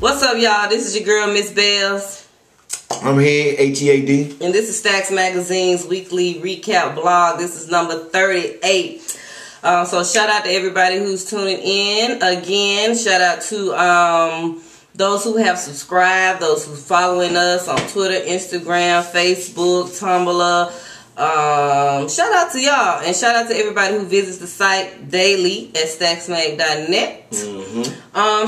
What's up, y'all? This is your girl, Ms.B. I'm here, ATAD. And this is Stacks Magazine's weekly recap blog. This is number 38. So shout out to everybody who's tuning in. Again, shout out to those who have subscribed, those who following us on Twitter, Instagram, Facebook, Tumblr. Shout out to y'all, and shout out to everybody who visits the site daily at stacksmag.net.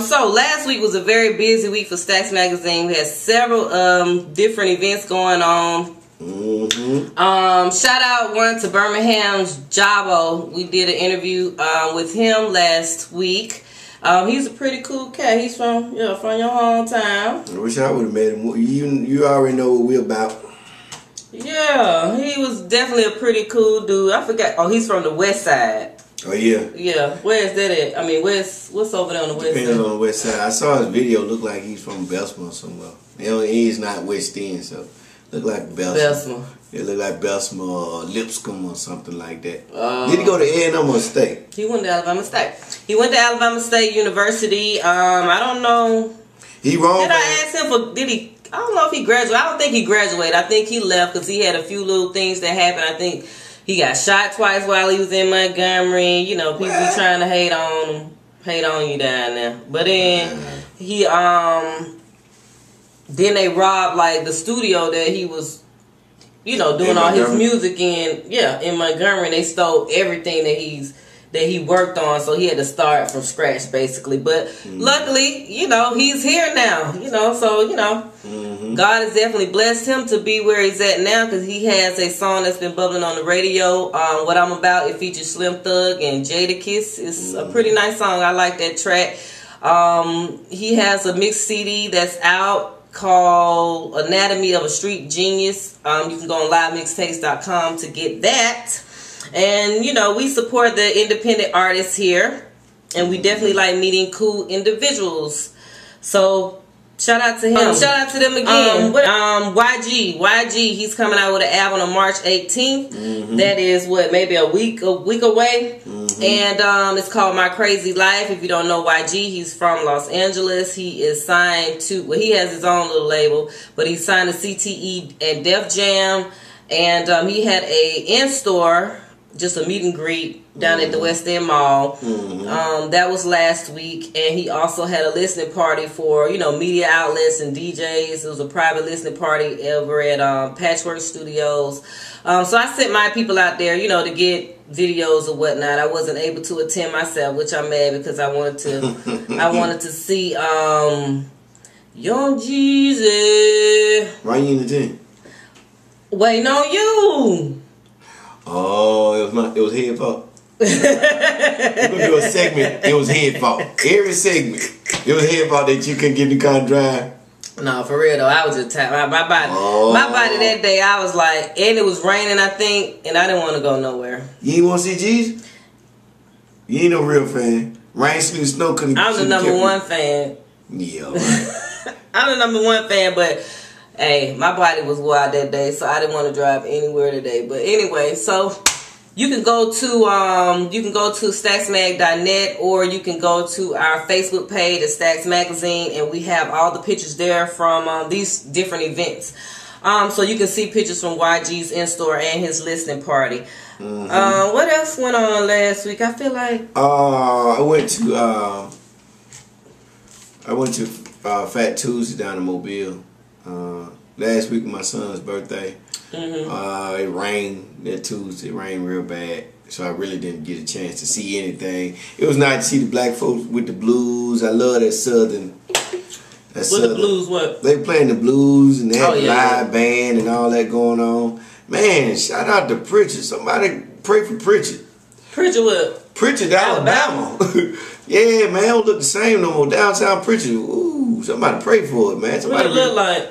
So last week was a very busy week for Stacks Magazine. We had several different events going on. Shout out one to Birmngham's Jabo. We did an interview with him last week. He's a pretty cool cat. He's from your hometown. I wish I would have met him. You already know what we're about. Yeah, he was definitely a pretty cool dude. I forgot. Oh, he's from the west side. Oh, yeah. Yeah. Where is that at? I mean, what's over there on the west side? Depending on the west side. I saw his video. Looked like he's from Bessemer or somewhere. You know, he's not West End, so look like Bessemer. It looked like Bessemer or Lipscomb or something like that. Did he go to A&M or State? He went to Alabama State. He went to Alabama State University. I don't know. He wrong. Did I ask him for? Did he? I don't know if he graduated. I don't think he graduated. I think he left because he had a few little things that happened. I think he got shot twice while he was in Montgomery. You know, people be trying to hate on him, hate on you down there. But then he then they robbed like the studio that he was, you know, doing all his music in. Yeah, in Montgomery, and they stole everything that he worked on, so he had to start from scratch basically. But luckily, you know, he's here now, you know, so, you know, God has definitely blessed him to be where he's at now, because he has a song that's been bubbling on the radio. What I'm About, it features Slim Thug and Jadakiss. It's a pretty nice song. I like that track. He has a mixed CD that's out called Anatomy of a Street Genius. You can go on livemixtapes.com to get that. And, you know, we support the independent artists here. And we definitely like meeting cool individuals. So, shout out to him. Shout out to them again. YG, he's coming out with an album on March 18th. That is, what, maybe a week away. And it's called My Crazy Life. If you don't know YG, he's from Los Angeles. He is signed to, well, he has his own little label, but he's signed to CTE and Def Jam. And he had a in-store, just a meet and greet down at the West End Mall. That was last week. And he also had a listening party for, you know, media outlets and DJs. It was a private listening party over at Patchwork Studios. So I sent my people out there, you know, to get videos or whatnot. I wasn't able to attend myself, which I'm mad, because I wanted to see Young Jeezy. Why you in the gym? Waiting on you. Oh, it was head fault. We're gonna do a segment. It was head fault. Every segment, it was head fault that you couldn't get in the car and drive. No, for real though, I was just tired. My body that day, I was like, and it was raining, I think, and I didn't want to go nowhere. You ain't want to see Jesus? You ain't no real fan. Rain, sleet, snow couldn't. I'm the number one fan. Yeah, right. I'm the number one fan, but hey, my body was wild that day, so I didn't want to drive anywhere today. But anyway, so you can go to stacksmag.net, or you can go to our Facebook page at Stacks Magazine, and we have all the pictures there from these different events. So you can see pictures from YG's in-store and his listening party. What else went on last week? I feel like I went to Fat Tuesday down in Mobile. Last week was my son's birthday. It rained that Tuesday. It rained real bad, so I really didn't get a chance to see anything. It was nice to see the black folks with the blues. I love that southern. The blues what? They playing the blues, and they had the live band and all that going on. Man, shout out to Pritchard. Somebody pray for Pritchard. Pritchard what? Pritchard, Alabama. Yeah, man, it don't look the same no more. Downtown Pritchard. Ooh, somebody pray for it, man. Somebody what it look like?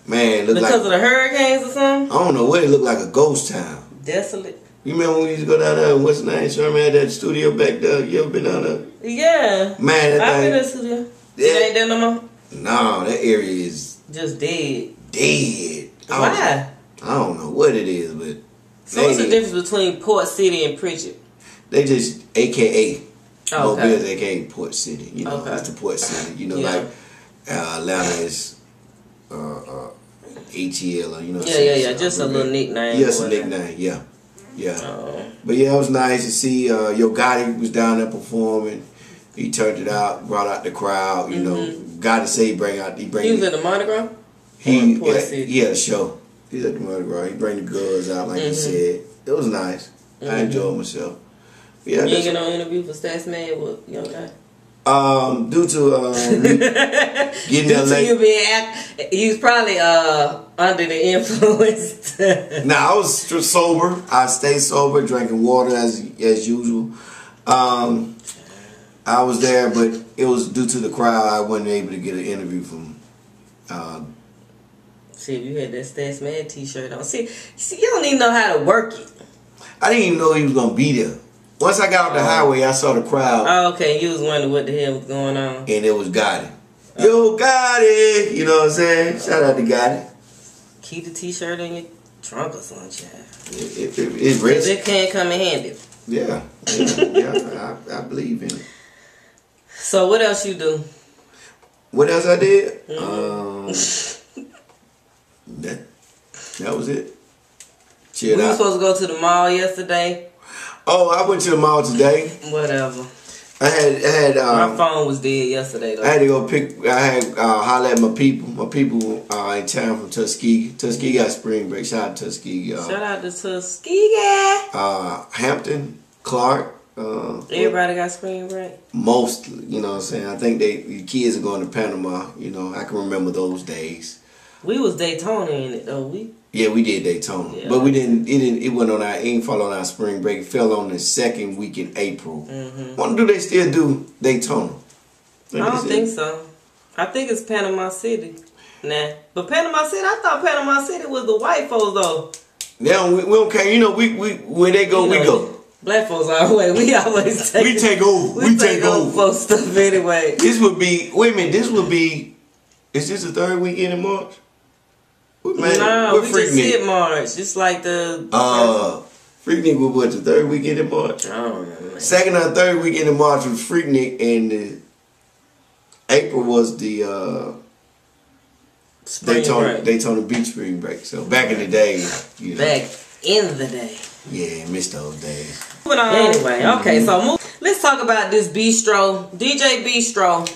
Man, look because of the hurricanes or something? I don't know what it looked like, a ghost town. Desolate. You remember when we used to go down there? What's the name? Sherman had that studio back there. You ever been down there? Yeah. Man, I've been in the studio. It ain't there no more? No, that area is just dead. Dead. Why? I don't know what it is, but so what's the difference between Port City and Pritchard? They just AKA. Oh, okay. Mobile's AKA Port City. You know, it's the Port City. You know, like Atlanta is ATL, you know. Yeah. Just a little nickname. Yes, a nickname. Yeah. But yeah, it was nice to see. Yo Gotti was down there performing. He turned it out, brought out the crowd. You know, Gotti say he was at the Mardi Gras. He had a show. He's at the Mardi Gras. He bring the girls out like he said. It was nice. I enjoyed myself. Yeah, you ain't get no interview for Stats Man with Young Guy? Due to getting due to you being he was probably under the influence. Nah, I was sober. I stayed sober, drinking water as usual. I was there, but it was due to the crowd. I wasn't able to get an interview from. See, if you had that Stats Man T-shirt on. See, you don't even know how to work it. I didn't even know he was gonna be there. Once I got off the highway, I saw the crowd. Oh, okay. You was wondering what the hell was going on. And it was Gotti. Yo, Gotti! You know what I'm saying? Shout out to Gotti. Keep the T-shirt in your trunk or something, child. It's rich. It can come in handy. Yeah, I believe in it. So what else you do? What else I did? That was it. Chilled out. We were supposed to go to the mall yesterday. Oh, I went to the mall today. Whatever. I had my phone was dead yesterday though. I had to go holler at my people. My people in town from Tuskegee. Tuskegee got spring break. Shout out to Tuskegee. Shout out to Tuskegee. Hampton, Clark. Everybody got spring break? Mostly, you know what I'm saying? I think the kids are going to Panama. You know, I can remember those days. We was Daytona in it though. Yeah, we did Daytona, but we didn't. It went on our. It didn't fall on our spring break. It fell on the second week in April. Wonder do they still do Daytona? I don't think so. I think it's Panama City. Nah, but Panama City. I thought Panama City was the white folks though. Yeah, we don't care. You know, we where they go, we go. Black folks our way. We always take. We take over. We take over folks stuff anyway. This would be. Wait a minute. This would be. Is this the third weekend in March? No, we just hit March. Just like the... Freaknik was what, the third weekend in March? I don't remember. Second or third weekend in March was Freaknik, and April was the Daytona Beach spring break. So back in the day, you know. Back in the day. Yeah, missed those days. Anyway, okay, so let's talk about this Beestroh, DJ Beestroh.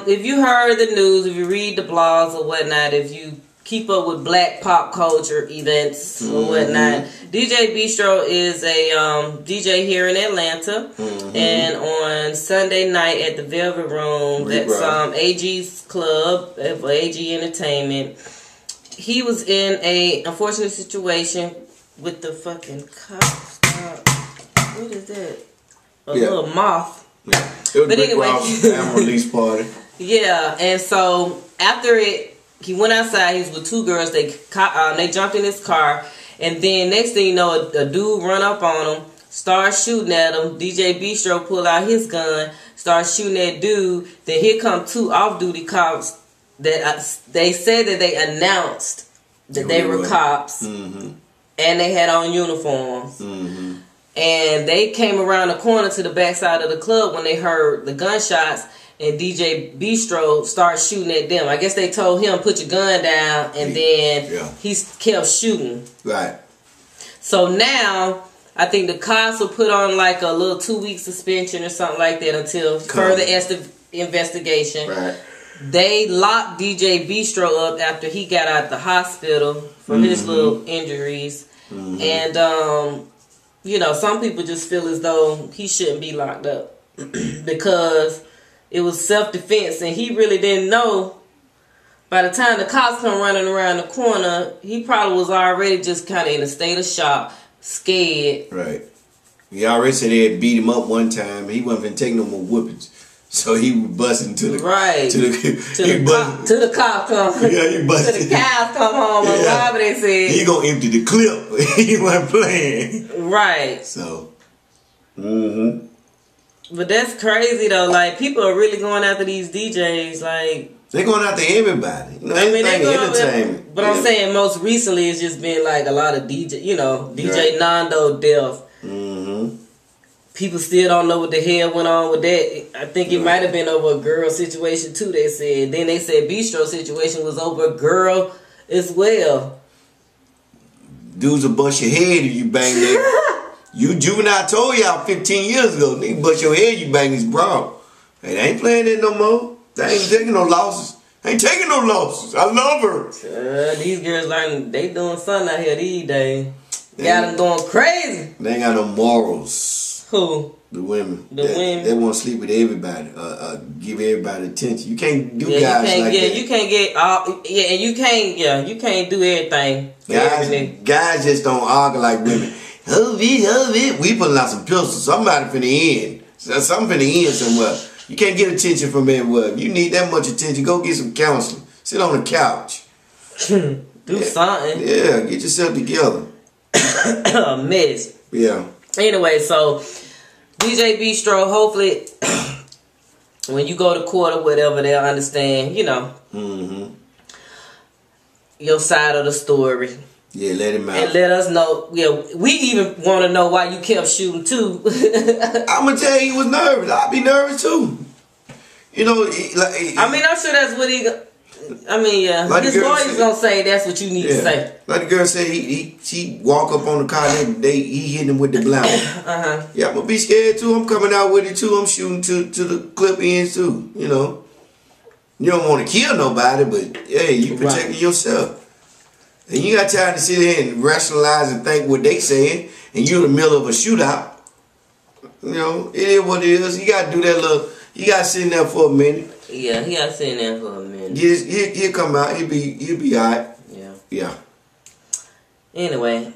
If you heard the news, if you read the blogs or whatnot, if you keep up with black pop culture events or whatnot, DJ Beestroh is a DJ here in Atlanta, and on Sunday night at the Velvet Room, that's AG's club for AG Entertainment. He was in a unfortunate situation with the fucking cops. What is that? A little moth. Yeah. It was anyway, release party. Yeah, and so after it, he went outside. He was with two girls. They jumped in his car, and then next thing you know, a dude run up on him, start shooting at him. DJ Beestroh pulled out his gun, start shooting at dude. Then here come two off-duty cops that they said that they announced that they were cops, and they had on uniforms. And they came around the corner to the backside of the club when they heard the gunshots, and DJ Beestroh started shooting at them. I guess they told him, put your gun down, and then he kept shooting. Right. So now, I think the cops will put on like a little 2-week suspension or something like that until further investigation. Right. They locked DJ Beestroh up after he got out the hospital for his little injuries. And, you know, some people just feel as though he shouldn't be locked up because it was self-defense, and he really didn't know. By the time the cops come running around the corner, he probably was already just kind of in a state of shock, scared. Right. He already said they had beat him up one time. He wasn't going to take no more whoopings. So he was busting to the to the cop come. Yeah, he busted. To the cows come home or whatever they said. He gonna empty the clip. He wasn't playing. Right. So. But that's crazy though. Like, people are really going after these DJs. Like, they're going after everybody. You know, I mean, they're going entertainment. But I'm saying most recently it's just been like a lot of DJ. You know, DJ Nando death. people still don't know what the hell went on with that. I think it might have been over a girl situation too. They said. Then they said Beestroh situation was over a girl as well. Dudes will bust your head if you bang that. You juvenile told y'all 15 years ago, nigga, bust your head, you bang this bra. Hey, they ain't playing that no more. They ain't taking no losses. Ain't taking no losses. I love her. These girls learning, they doing something out here these days. Got them going crazy. They ain't got no morals. Who? The women. The women. They want to sleep with everybody. Give everybody attention. You can't do guys like that. You can't get all. Yeah, and you can't do everything. Guys just don't argue like women. We putting out some pistols. Somebody finna end. Something finna end somewhere. You can't get attention from everywhere. If you need that much attention, go get some counseling. Sit on the couch. Do something. Yeah, get yourself together. A mess. Yeah. Anyway, so DJ Beestroh, hopefully when you go to court or whatever, they'll understand, your side of the story. Yeah, let him out. And let us know. Yeah, we even want to know why you kept shooting too. I'm gonna tell you, he was nervous. I'd be nervous too. You know, I'm sure that's what he. Yeah. Like his lawyer's gonna say that's what you need to say. Like the girl said, she walk up on the car, he hit him with the blind. Yeah, I'm gonna be scared too. I'm coming out with it too. I'm shooting to the clip ends too. You know, you don't want to kill nobody, but hey, you protecting yourself. And you got time to sit here and rationalize and think what they saying, and you're in the middle of a shootout. You know, it is what it is. You got to do that little. You got to sit in there for a minute. Yeah, he got to sit in there for a minute. He'll come out. He'll be alright. Yeah. Yeah. Anyway,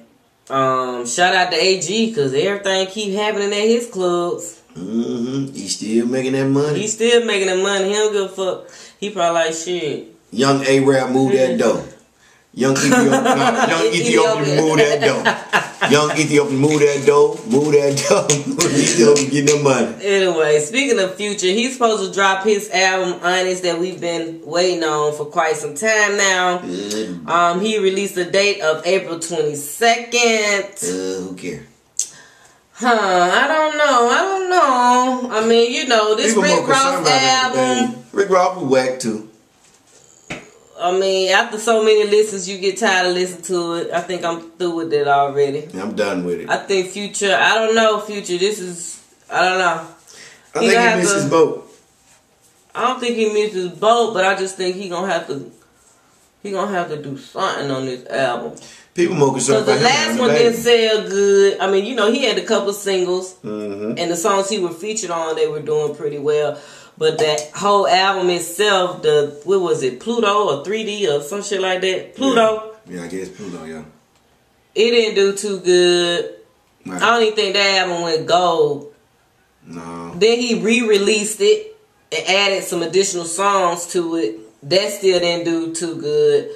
shout out to AG because everything keep happening at his clubs. He's still making that money. He's still making that money. He don't give a fuck. He probably like shit. Young A-Rap move that dough. Young Ethiopian move that dough. Young Ethiopian move that dough. Move that dough. He's still getting the money. Anyway, speaking of Future, he's supposed to drop his album Honest that we've been waiting on for quite some time now. He released the date of April 22nd. Who cares? I don't know. I mean, this People Rick Ross album. Rick Ross was whack too. I mean, after so many listens, you get tired of listening to it. I think I'm through with it already. Yeah, I'm done with it. I think Future, I don't know, Future, I don't know. I think he missed his boat. I don't think he missed his boat, but I just think he gonna have to do something on this album. People more concerned about him. Because the last one didn't sell good. I mean, he had a couple singles, and the songs he was featured on, they were doing pretty well. But that whole album itself, what was it, Pluto or 3D or some shit like that? Pluto. Yeah, I guess Pluto, yeah. It didn't do too good. Right. I don't even think that album went gold. No. Then he re-released it and added some additional songs to it. That still didn't do too good.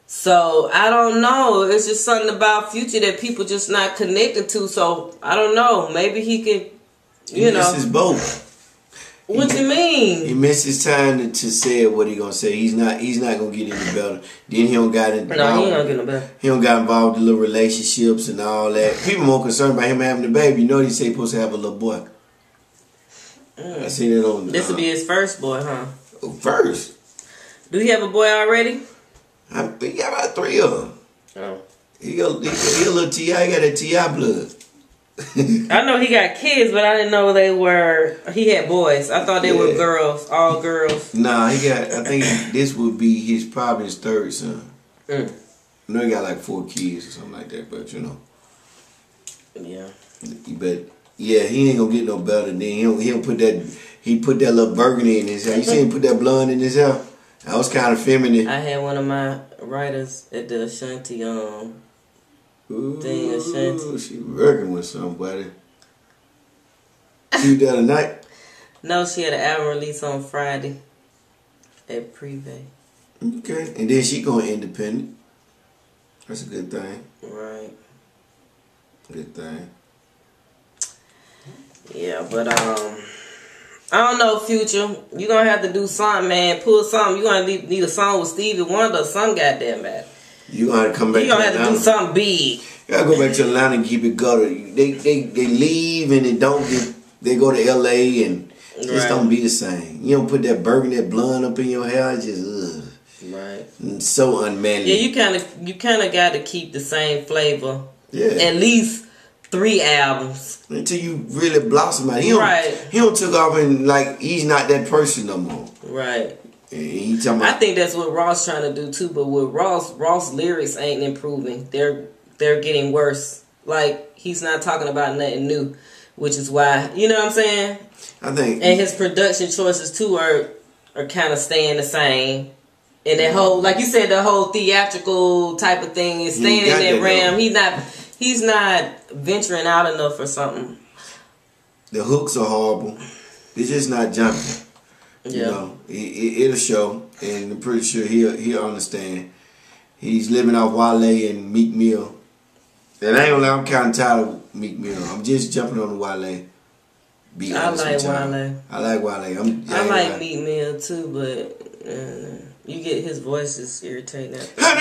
So, I don't know. It's just something about Future that people just not connected to. So, I don't know. Maybe he could, He missed his boat. What you mean? He missed his time to say what he gonna say. He's not gonna get any better. Then he don't got involved. No, he don't get no better. He don't got involved in little relationships and all that. People more concerned about him having a baby. You know he say he's supposed to have a little boy. I seen it on. This will be his first boy, huh? First. Do he have a boy already? He got about 3 of them. Oh. He a little T.I. He got that T.I. blood. I know he got kids, but I didn't know he had boys. I thought they were girls, all girls. Nah, I think this would be probably his 3rd son. I know he got like 4 kids or something like that, but Yeah. But yeah, he ain't gonna get no better than he don't put that little burgundy in his hair. You see him put that blonde in his hair? That was kind of feminine. I had one of my writers at the Ashanti thing, Ashanti. She working with somebody. She was the other night? No, she had an album release on Friday at Privé. Okay, and then she going independent. That's a good thing. Right. Good thing. Yeah, but I don't know, Future. You gonna have to do something, man. Pull something. You gonna need a song with Stevie Wonder or some goddamn matter. You gonna have to come back. You gonna have to do something big. gotta go back to Atlanta and keep it gutter. They leave and they go to LA and it just don't be the same. You don't put that burger, that blonde up in your hair. It's just right. It's so unmanly. Yeah, you kind of got to keep the same flavor. Yeah. At least 3 albums until you really blossom out. He don't took off and like he's not that person no more. Right. He talking about, I think that's what Ross trying to do too. But with Ross lyrics ain't improving. They're getting worse. Like he's not talking about nothing new, which is why, you know what I'm saying. I think, and his production choices too are kind of staying the same. And that whole, like you said, the whole theatrical type of thing is staying in that realm. He's not venturing out enough or something. The hooks are horrible. It's just not jumping. Yeah. You know, it'll show, and I'm pretty sure he'll understand. He's living off Wale and Meek Mill. And I ain't gonna lie, I'm kind of tired of Meek Mill. I'm just jumping on the Wale. I like Wale. I like Wale. I like Meek Mill too, but you get his voice is irritating. No, I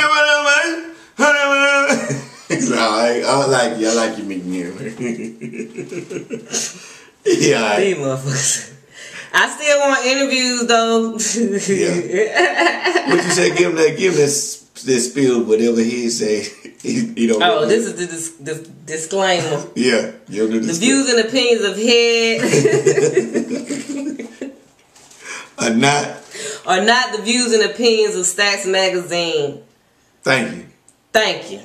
like you. I like you, Meek Mill. Yeah. These motherfuckers. I still want interviews though. Yeah. What you say? Give him that spill. Whatever he say, he don't. Oh, this is the disclaimer. Yeah. The views and opinions of Head are not the views and opinions of Stacks Magazine. Thank you. Thank you.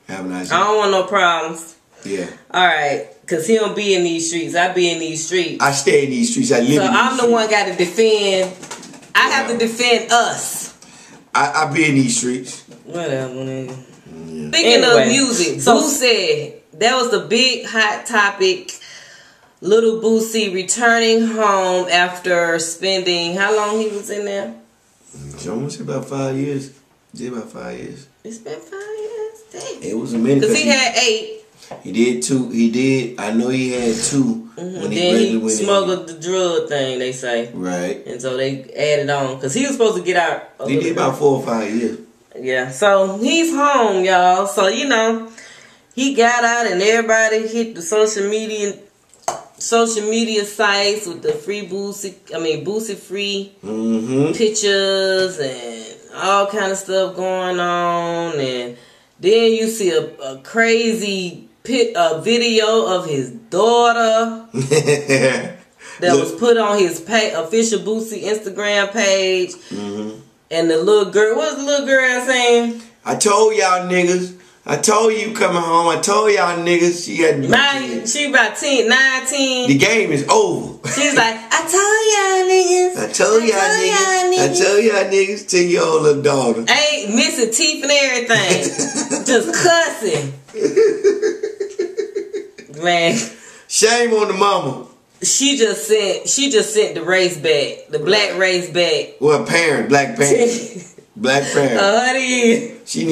Have a nice day. I don't want no problems. Yeah. All right. Because he don't be in these streets. I be in these streets. I stay in these streets. I live in these streets. So I'm the one got to defend. I have to defend us. I be in these streets. Whatever, nigga. Yeah. Speaking of music, Boosie. That was the big hot topic. Lil Boosie returning home after spending, how long he was in there? It's almost about 5 years. It's about 5 years. It's been 5 years? Dang. It was a minute. Because he had 8. He did 2. He did. I know he had 2. When he smuggled the drug thing, they say. Right. And so they added on. Because he was supposed to get out. He did about 4 or 5 years. Yeah. So he's home, y'all. So, you know, he got out and everybody hit the social media sites with the free Boosie free pictures and all kind of stuff going on. And then you see a crazy video of his daughter that was put on his official Boosie Instagram page. And the little girl, what's the little girl saying? I told y'all niggas. I told you coming home. I told y'all niggas. She about 19. The game is over. She's like, I told y'all niggas. I told y'all niggas. 10-year-old little daughter. Ain't missing teeth and everything. Just cussing. Man. Shame on the mama. She just sent the race back. The black race back. Well, black parent. Black parent. Honey. They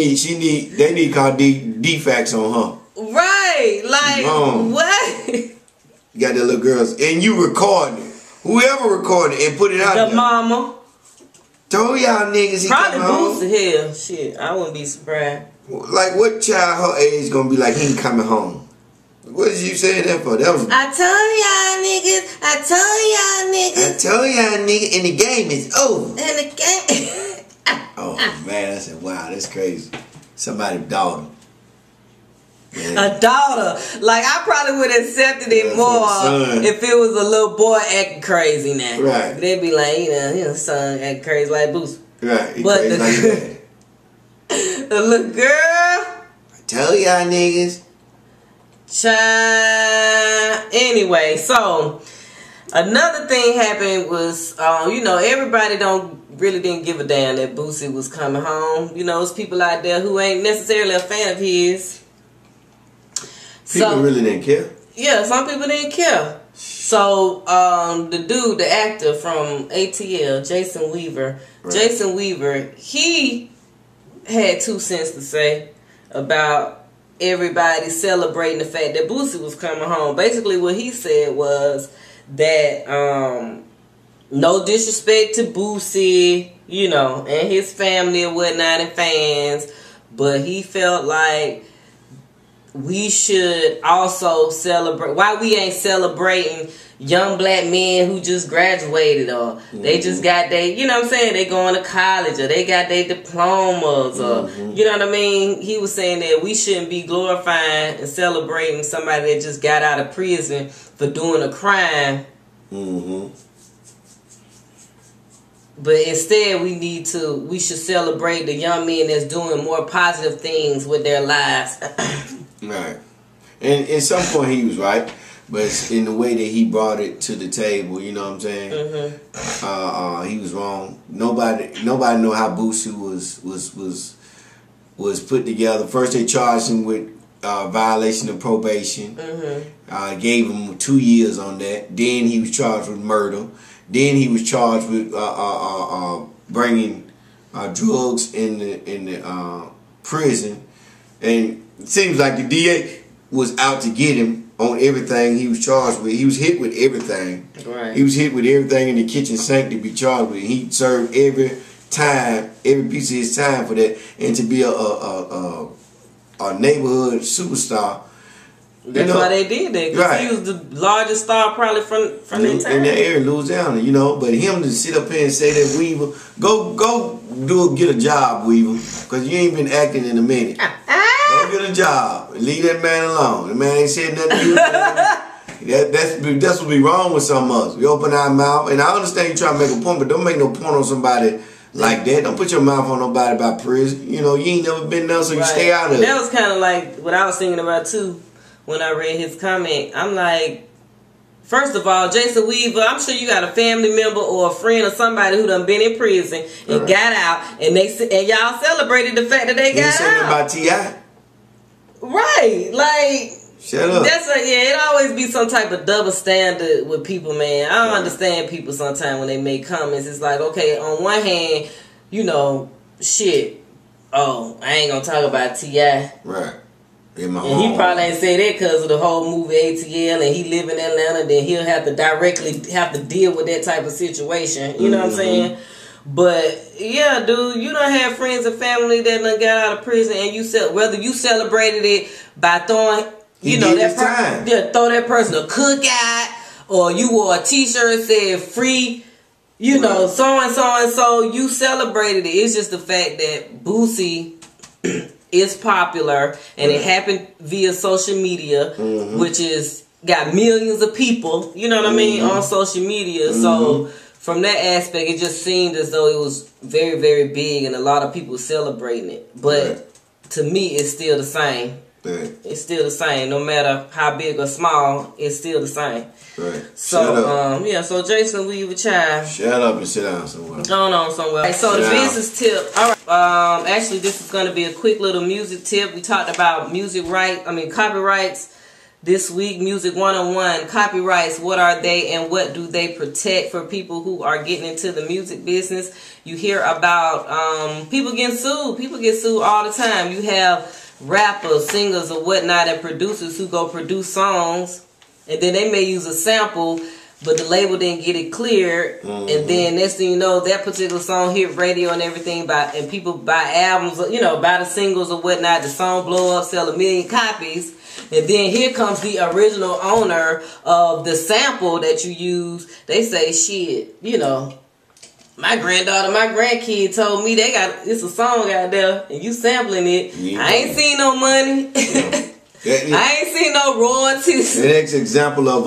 need to call defects on her. Right. Like, what? You got that little girls. And you recorded. Whoever recorded and put it out there. The mama. Told y'all niggas he probably coming home. Probably hell. Shit, I wouldn't be surprised. Like, what child her age gonna be like, he ain't coming home? What did you say that for? That was. I told y'all niggas. And the game is over. And the game. Oh man, I said, wow, that's crazy. Somebody's daughter. Man. A daughter. Like, I probably would have accepted it more if it was a little boy acting crazy now. Right. They'd be like, his son acting crazy like Boosie. Right. But the little girl. I tell y'all niggas. Child. Anyway, so another thing happened was, everybody didn't give a damn that Boosie was coming home. You know, there's people out there who ain't necessarily a fan of his. People really didn't care. Yeah, some people didn't care. So, the actor from ATL, Jason Weaver, he had 2 cents to say about everybody celebrating the fact that Boosie was coming home. Basically, what he said was that no disrespect to Boosie, and his family and whatnot and fans, but he felt like we should also celebrate. Why we ain't celebrating young black men who just graduated or they just got they, you know what I'm saying, they going to college or they got their diplomas or you know what I mean. He was saying that we shouldn't be glorifying and celebrating somebody that just got out of prison for doing a crime. But instead, we should celebrate the young men that's doing more positive things with their lives. Right. And at some point he was right, but it's in the way that he brought it to the table, you know what I'm saying? He was wrong. Nobody know how Boosie was put together. First they charged him with violation of probation. Gave him 2 years on that. Then he was charged with murder. Then he was charged with bringing drugs in the prison, and it seems like the DA was out to get him on everything he was charged with. He was hit with everything. Right. He was hit with everything in the kitchen sink to be charged with. He served every piece of his time for that, and to be a neighborhood superstar. That's why they did that, because he was the largest star probably from that time. In that area, Louisiana, you know. But him to sit up here and say that, Weaver, go get a job, Weaver, because you ain't been acting in a minute. Go get a job. Leave that man alone. The man ain't said nothing to you. That's what be wrong with some of us. We open our mouth, and I understand you trying to make a point, but don't make no point on somebody like that. Don't put your mouth on nobody about prison. You know, you ain't never been there, so you stay out of it. That was kind of like what I was thinking about, too. When I read his comment, I'm like, first of all, Jason Weaver, I'm sure you got a family member or a friend or somebody who done been in prison and got out, and y'all celebrated the fact that they got out. You said about T.I.? Right, like, shut up. That's it always be some type of double standard with people, man. I don't understand people sometimes when they make comments. It's like, okay, on one hand, you know, shit, I ain't gonna talk about T.I. Right. And he probably ain't say that because of the whole movie ATL, and he live in Atlanta, then he'll have to deal with that type of situation. You know what I'm saying? But yeah, dude, you done have friends and family that done got out of prison, and whether you celebrated it by throwing, throw that person a cookout, or you wore a T-shirt that said free, so and so, you celebrated it. It's just the fact that Boosie is popular, and it happened via social media, which is got millions of people, you know what I mean, on social media. So from that aspect, it just seemed as though it was very, very big, and a lot of people celebrating it. But to me, it's still the same. Right. It's still the same, no matter how big or small. It's still the same. Right. So so Jason Weaver, child, shut up and sit down somewhere. Going on somewhere. Right, so the business tip. All right. Actually, this is going to be a quick little music tip. We talked about copyrights this week. Music 101. Copyrights. What are they and what do they protect for people who are getting into the music business? You hear about people getting sued. People get sued all the time. You have rappers, singers, or whatnot, and producers who go produce songs, and then they may use a sample, but the label didn't get it cleared, and then next thing you know, that particular song hit radio and everything, and people buy albums, buy the singles or whatnot, the song blow up, sell 1 million copies, and then here comes the original owner of the sample that you use. They say, shit, my granddaughter, my grandkid told me it's a song out there and you sampling it. I ain't seen no money. I ain't seen no royalties. The next example of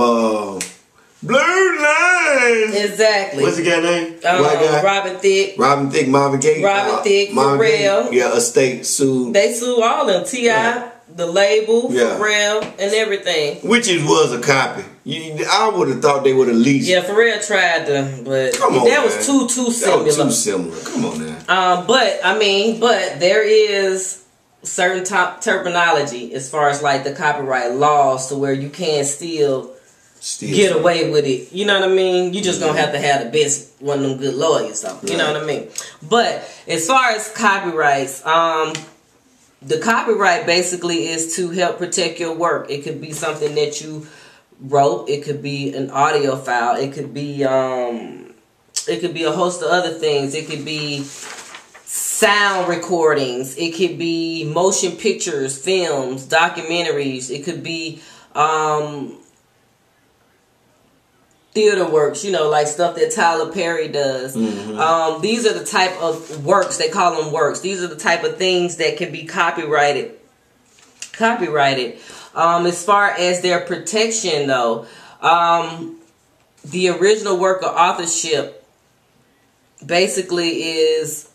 Blue Line. Exactly. What's the guy name? White guy? Robin Thicke, Marvin Gaye. Pharrell. Yeah, estate sued. They sued all of them. T.I., the label, Pharrell, and everything. Which was a copy. I would have thought they would at least. Yeah, Pharrell tried to, but that was too similar. That was too similar. Come on now. But there is certain terminology as far as like the copyright laws to where you can still get away with it. You know what I mean? You just gonna have to have the best one of them good lawyers, though. You know what I mean? But as far as copyrights, the copyright basically is to help protect your work. It could be something that you wrote. It could be an audio file. It could be a host of other things. It could be sound recordings. It could be motion pictures, films, documentaries. It could be theater works, like stuff that Tyler Perry does. These are the type of works, they call them works. These are the type of things that can be copyrighted. As far as their protection, though, the original work of authorship basically is,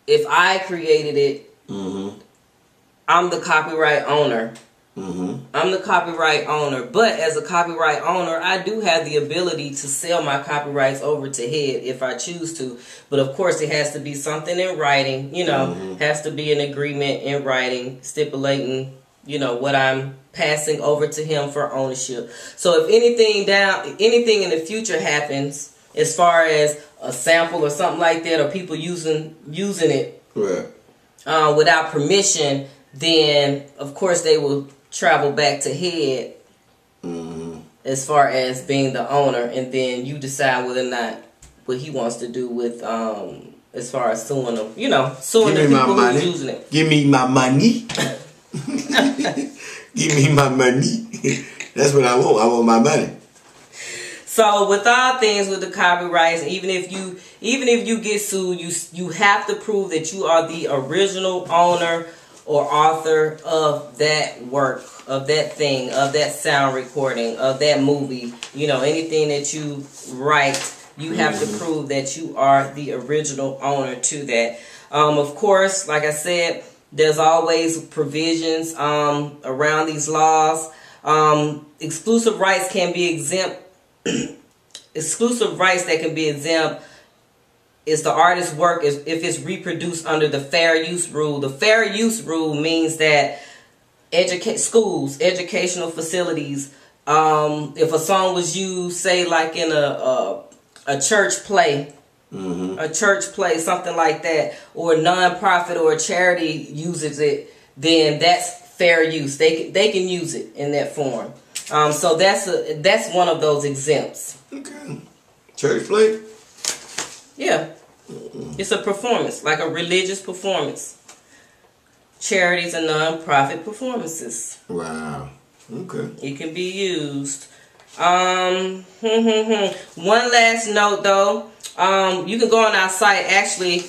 if I created it, I'm the copyright owner. I'm the copyright owner. But as a copyright owner, I do have the ability to sell my copyrights over to head if I choose to. But of course, it has to be something in writing, has to be an agreement in writing stipulating, what I'm passing over to him for ownership. So if anything in the future happens, as far as a sample or something like that, or people using it without permission, then of course they will travel back to head as far as being the owner, and then you decide whether or not what he wants to do with as far as suing them, suing the people who's using it. Give me my money. Give me my money. That's what I want. I want my money. So with all things with the copyrights, even if you get sued, you have to prove that you are the original owner or author of that work, of that thing, of that sound recording, of that movie. Anything that you write, you have to prove that you are the original owner to that. Of course, like I said, there's always provisions around these laws. Exclusive rights can be exempt. Exclusive rights that can be exempt is the artist's work if it's reproduced under the fair use rule. The fair use rule means that schools, educational facilities, if a song was used, say like in a church play, something like that, or a non-profit or a charity uses it, then that's fair use. They can use it in that form. So that's one of those exempts. Okay. Church play? Yeah. It's a performance, like a religious performance. Charities and non-profit performances. Wow. Okay. It can be used. One last note though. You can go on our site. Actually,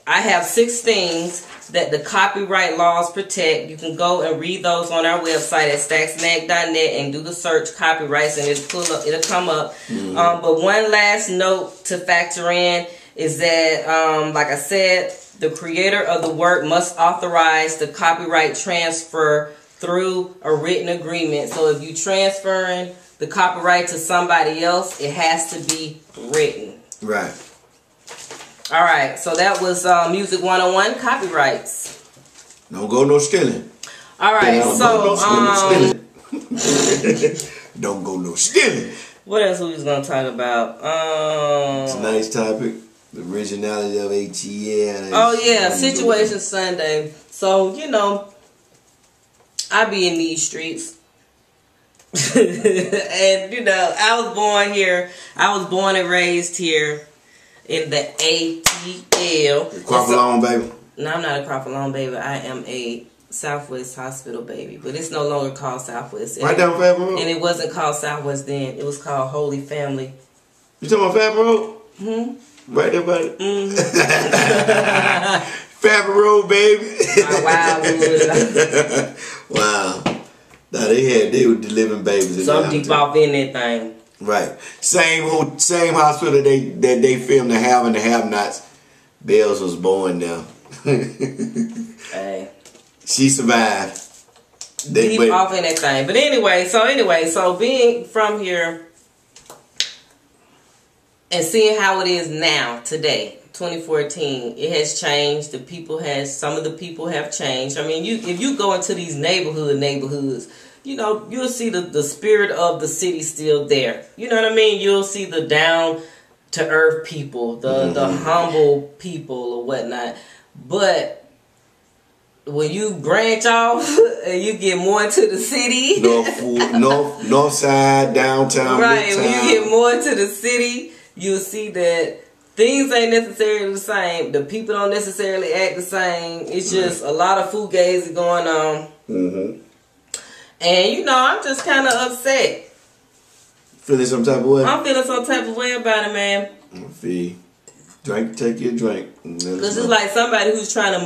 I have 6 things that the copyright laws protect. You can go and read those on our website at stacksmag.net and do the search copyrights, and it'll come up. But one last note to factor in is that, like I said, the creator of the work must authorize the copyright transfer through a written agreement. So if you transferring the copyright to somebody else, it has to be written. Right. All right, so that was Music 101, copyrights. Don't go no stealing. All right, don't go no stealing. What else we was gonna talk about? It's a nice topic. The originality of ATL. Oh yeah, Situation Sunday. So I be in these streets. And I was born here. I was born and raised here in the ATL. Crop along, baby. No, I'm not a crop along, baby. I am a Southwest Hospital baby, but it's no longer called Southwest. Right down Fab Road. And it wasn't called Southwest then. It was called Holy Family. You talking about Fab Road? Right there, buddy. Fab Road, baby. Wow. Now they were delivering babies. Some deep off in that thing. Right. Same hospital that they filmed the Have and the Have-Nots. Bells was born now. Hey. She survived. Deep off in that thing. But anyway, so being from here and seeing how it is now, today, 2014, it has changed. Some of the people have changed. I mean, if you go into these neighborhoods, you'll see the spirit of the city still there. You know what I mean? You'll see the down to earth people, the humble people or whatnot. But when you branch off and you get more into the city, north side, downtown, right? midtown. When you get more into the city, you'll see that things ain't necessarily the same. The people don't necessarily act the same. It's just a lot of fugazi going on. Mm-hmm. And, you know, I'm just kind of upset. Feeling some type of way? I'm feeling some type of way about it, man. I feel. Drink, take your drink. Because it's like somebody who's trying to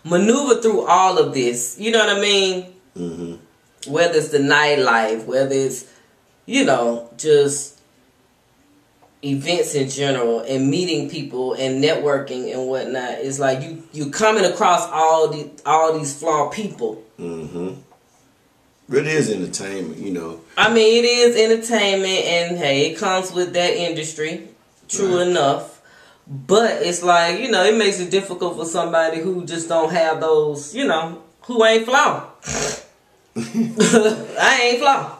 maneuver through all of this. You know what I mean? Mm-hmm. Whether it's the nightlife, whether it's, you know, just events in general and meeting people and networking and whatnot. It's like you coming across all these flawed people. Mm-hmm. It is entertainment, you know. I mean, it is entertainment, and hey, it comes with that industry. True enough. But it's like, you know, it makes it difficult for somebody who just don't have those, you know, who ain't flawed. I ain't flawed.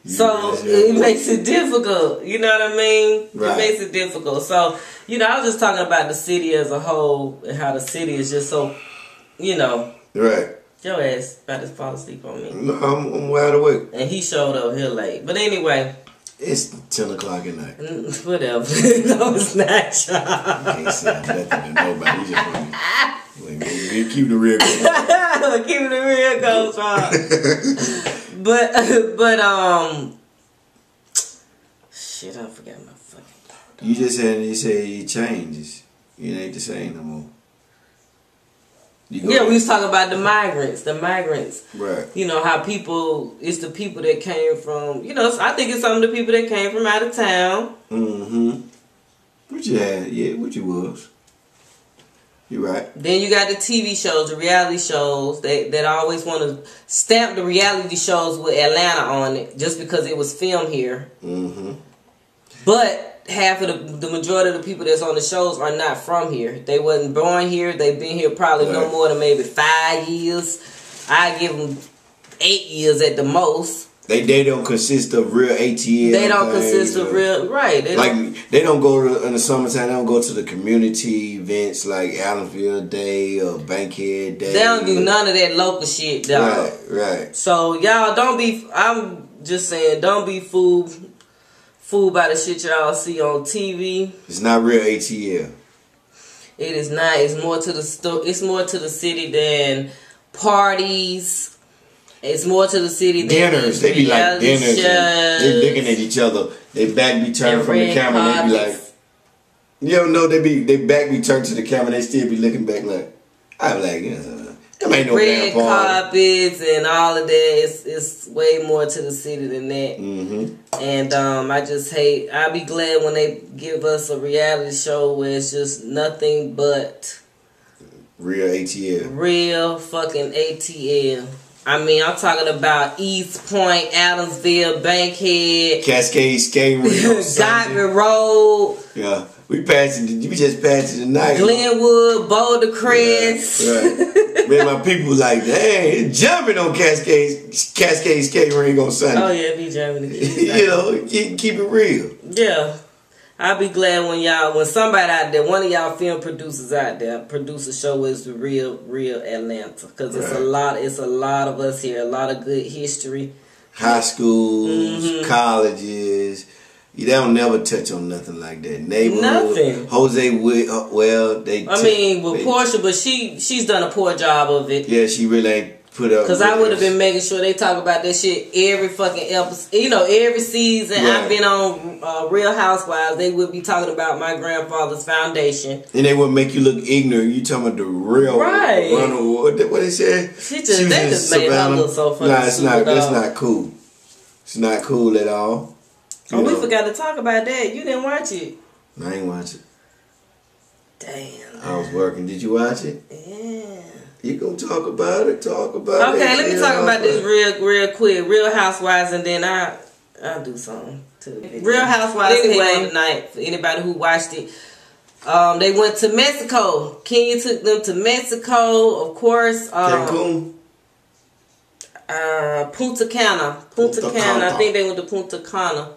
So it makes it difficult. You know what I mean? Right. It makes it difficult. So, you know, I was just talking about the city as a whole and how the city is just so, you know. Right. Your ass about to fall asleep on me. No, I'm wide awake. And he showed up here late. But anyway. It's 10 o'clock at night. Whatever. No, it's not, y'all. I ain't saying nothing to nobody. You just want to keep the real goes. Keep the real goes wrong. but shit, I forgot my fucking thought. You just said he changes. You ain't the same no more. Yeah, we was talking about the migrants. Right. You know, how it's the people that came from, you know, I think it's some of the people that came from out of town. Mm-hmm. What you had? Yeah, what you was. You're right. Then you got the TV shows, the reality shows that always want to stamp the reality shows with Atlanta on it just because it was filmed here. Mm-hmm. But half of the majority of the people that's on the shows are not from here. They wasn't born here. They've been here probably no more than maybe 5 years. I give them 8 years at the most. They don't consist of real ATL. They don't consist of real, right. They don't go to, in the summertime, they don't go to the community events like Allenville Day or Bankhead Day. They don't do none of that local shit, dog. Right. So, y'all I'm just saying, don't be fooled by the shit y'all see on TV. It's not real ATL. It is not. It's more to the city than parties. It's more to the city than dinners. They be like dinners. They looking at each other. They back be turned from the camera. They be like, you don't know. They back be turned to the camera. They still be looking back like, I'm like, there ain't no red carpets and all of that. It's way more to the city than that. Mm-hmm. And I'll be glad when they give us a reality show where it's just nothing but real ATL. Real fucking ATL. I mean, I'm talking about East Point, Adamsville, Bankhead, Cascade Skating Rink, Diamond Road. Yeah, we just passed it tonight. Glenwood, Boulder Crest. Right. Man, my people like, dang, it's jumping on Cascade Skating Rink on Sunday. Oh yeah, be jumping. You know, keep it real. Yeah. I'll be glad when somebody out there, one of y'all film producers out there, produce a show with the real Atlanta, because it's a lot of us here, a lot of good history. High schools, colleges, they don't never touch on nothing like that. Neighborhood, nothing. Jose Wood, with Porsha, but she's done a poor job of it. Yeah, she really ain't put up. Because I would have been making sure they talk about that shit every fucking episode. You know, every season. Right. I've been on Real Housewives. They would be talking about my grandfather's foundation. And they would make you look ignorant. You talking about the real right. What they said? They just made her look so funny. Nah, it's not. That's not cool. It's not cool at all. We forgot to talk about that. You didn't watch it. I ain't watch it. Damn. I was working. Did you watch it? Yeah. You gonna talk about it? Okay, let me talk about this real quick. Real Housewives, and then I'll do something too. Real Housewives anyway tonight. For anybody who watched it, they went to Mexico. Kenya took them to Mexico, of course. Cancun. Punta Cana. I think they went to Punta Cana.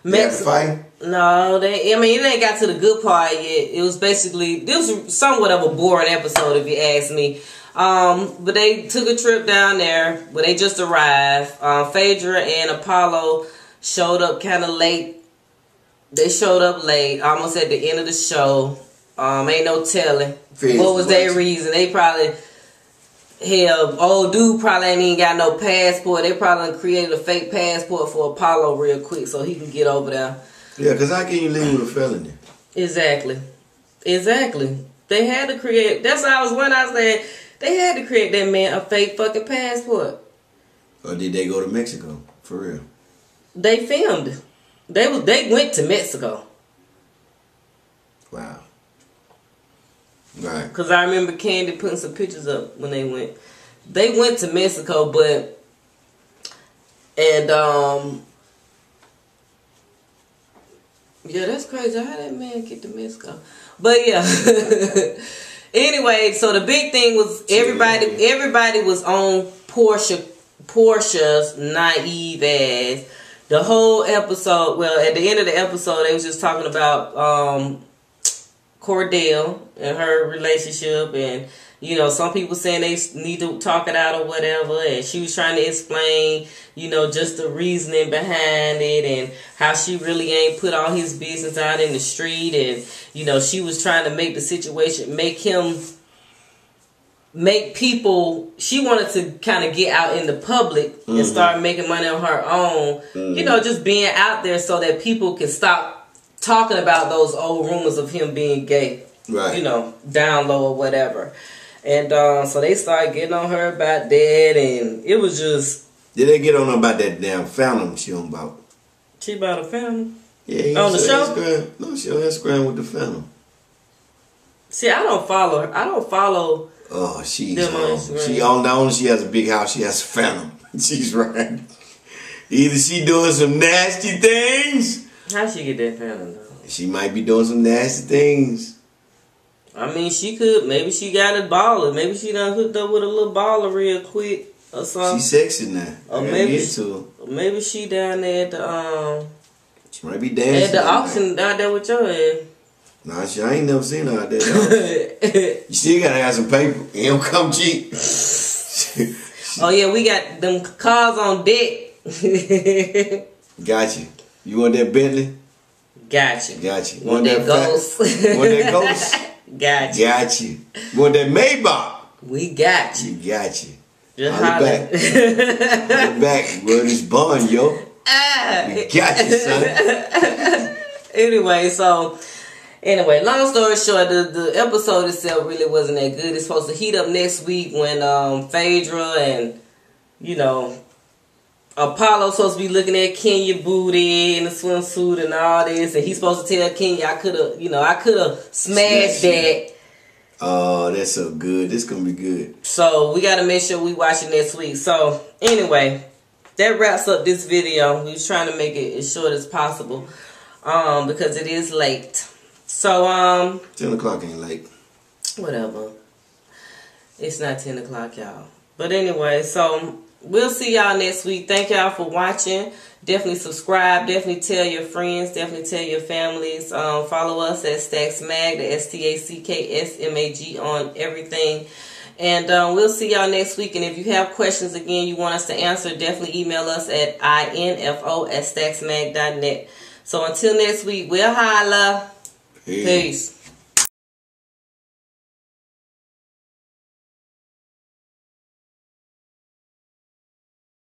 Mexico. No, it ain't got to the good part yet. It was basically, this was somewhat of a boring episode if you ask me. But they took a trip down there where they just arrived. Phaedra and Apollo showed up kind of late. They showed up late, almost at the end of the show. Ain't no telling. What was their reason? They probably, hell, old dude probably ain't even got no passport. They probably created a fake passport for Apollo real quick so he can get over there. Yeah, because how can you leave with a felony? Exactly. They had to create, that's why I was when I said, they had to create that man a fake fucking passport. Or did they go to Mexico? For real? They filmed. They went to Mexico. Wow. Right. Because I remember Candy putting some pictures up when they went. They went to Mexico, but... And, yeah, that's crazy. How that man get to Mexico? But, yeah. Anyway, so the big thing was everybody was on Portia's naive ass. The whole episode, well, at the end of the episode, they was just talking about Cordell and her relationship, and you know, some people saying they need to talk it out or whatever, and she was trying to explain, you know, just the reasoning behind it and how she really ain't put all his business out in the street, and you know, she was trying to make the situation, make people, she wanted to kind of get out in the public and start making money on her own, you know, just being out there so that people can stop talking about those old rumors of him being gay, right? You know, down low or whatever. And so they started getting on her about that, and it was just... Did they get on her about that damn Phantom she on about? She about a Phantom? Yeah, on the show? Instagram. No, she on Instagram with the Phantom. See, I don't follow her. I don't follow... Oh, she has a big house, she has a Phantom. She's right. Either she doing some nasty things. How she get that Phantom though? She might be doing some nasty things. I mean, she could. Maybe she got a baller. Maybe she done hooked up with a little baller real quick or something. She's sexy now. Or maybe she down there at the She might be dancing at the auction out there with your ass. Nah, I ain't never seen her out there. You still gotta have some paper. It don't come cheap. Oh yeah, we got them cars on deck. Got you. You want that Bentley? Got you. Got you. Want that Ghost? Want that Ghost? Got you. Got you. Want that Maybach? We got you. Got you. Just holler. Holler back. Word is born, yo. We got you, son. Anyway, long story short, the episode itself really wasn't that good. It's supposed to heat up next week when Phaedra and, you know, Apollo's supposed to be looking at Kenya booty in the swimsuit and all this, and he's supposed to tell Kenya, I could have smashed that. Oh, that's so good. This gonna be good. So we gotta make sure we watch it next week. So anyway, that wraps up this video. We was trying to make it as short as possible, because it is late. So 10 o'clock ain't late. Whatever. It's not 10 o'clock, y'all. But anyway, so we'll see y'all next week. Thank y'all for watching. Definitely subscribe. Definitely tell your friends. Definitely tell your families. Follow us at StacksMag, the StacksMag on everything. And we'll see y'all next week. And if you have questions, again, you want us to answer, definitely email us at info@stacksmag.net. So until next week, we'll holla. Peace.